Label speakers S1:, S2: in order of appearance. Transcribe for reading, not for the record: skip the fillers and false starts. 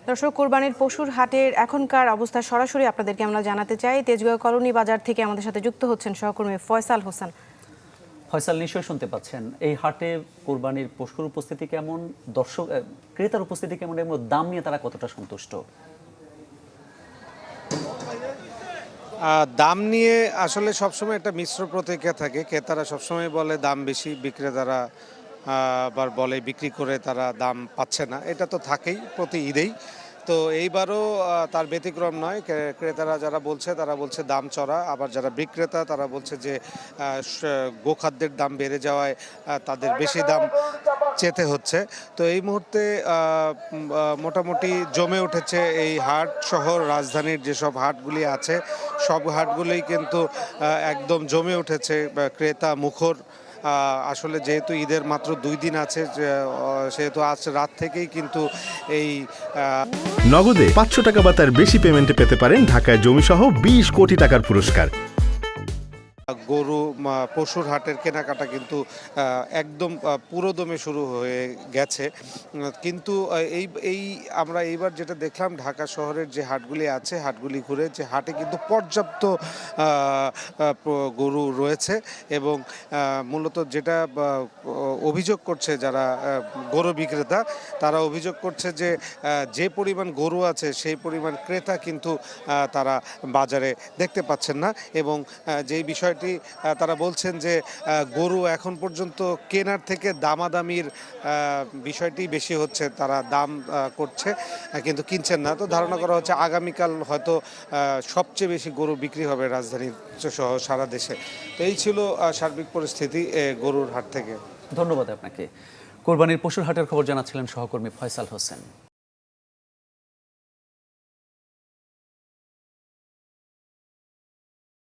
S1: দর্শক, কোরবানির পশুর হাটের এখনকার অবস্থা সরাসরি আপনাদেরকে আমরা জানাতে চাই। তেজগাঁও কলোনি বাজার থেকে আমাদের সাথে যুক্ত হচ্ছেন সহকর্মী ফয়সাল হোসেন।
S2: ফয়সাল, নিশ্চয়ই শুনতে পাচ্ছেন, এই হাটে কোরবানির পশুর উপস্থিতি কেমন, দর্শক ক্রেতার উপস্থিতি কেমন এবং দাম নিয়ে তারা কতটা সন্তুষ্ট?
S3: দাম নিয়ে আসলে সবসময় একটা মিশ্র প্রতিক্রিয়া থাকে। ক্রেতারা সবসময় বলে দাম বেশি, বিক্রেতারা আবার বলে বিক্রি করে তারা দাম পাচ্ছে না। এটা তো থাকেই প্রতি ঈদেই। তো এইবারও তার ব্যতিক্রম নয়। ক্রেতারা যারা বলছে তারা বলছে দাম চড়া, আবার যারা বিক্রেতা তারা বলছে যে গোখাদ্যের দাম বেড়ে যাওয়ায় তাদের বেশি দাম চেতে হচ্ছে। তো এই মুহূর্তে মোটামুটি জমে উঠেছে এই হাট শহর রাজধানীর যেসব হাটগুলি আছে সব হাটগুলোই কিন্তু একদম জমে উঠেছে, ক্রেতা মুখর। আসলে যেহেতু ঈদের মাত্র 2 দিন আছে, সেহেতু আজ রাত থেকেই কিন্তু এই
S4: নগদে 500 টাকা বা তার বেশি পেমেন্টে পেতে পারেন ঢাকায় জমিসহ 20 কোটি টাকার পুরস্কার।
S3: গরু পশুর হাটের কেনাকাটা কিন্তু একদম পুরোদমে শুরু হয়ে গেছে। কিন্তু এই আমরা এইবার যেটা দেখলাম, ঢাকা শহরের যে হাটগুলি আছে হাটগুলি ঘুরে, যে হাটে কিন্তু পর্যাপ্ত গরু রয়েছে এবং মূলত যেটা অভিযোগ করছে যারা গরু বিক্রেতা, তারা অভিযোগ করছে যে যে পরিমাণ গরু আছে সেই পরিমাণ ক্রেতা কিন্তু তারা বাজারে দেখতে পাচ্ছেন না। এবং যেই বিষয়টি তারা বলছেন যে গরু এখন পর্যন্ত কেনার থেকে দামাদামির বিষয়টি বেশি হচ্ছে, তারা দাম করছে কিন্তু কিনছেন না। তো ধারণা করা হচ্ছে আগামীকাল হয়তো সবচেয়ে বেশি গরু বিক্রি হবে রাজধানীর সহ সারা দেশে। তো এই ছিল সার্বিক পরিস্থিতি গরুর হাট থেকে।
S2: ধন্যবাদ আপনাকে। কোরবানির পশুর হাটের খবর জানাচ্ছিলেন সহকর্মী ফয়সাল হোসেন।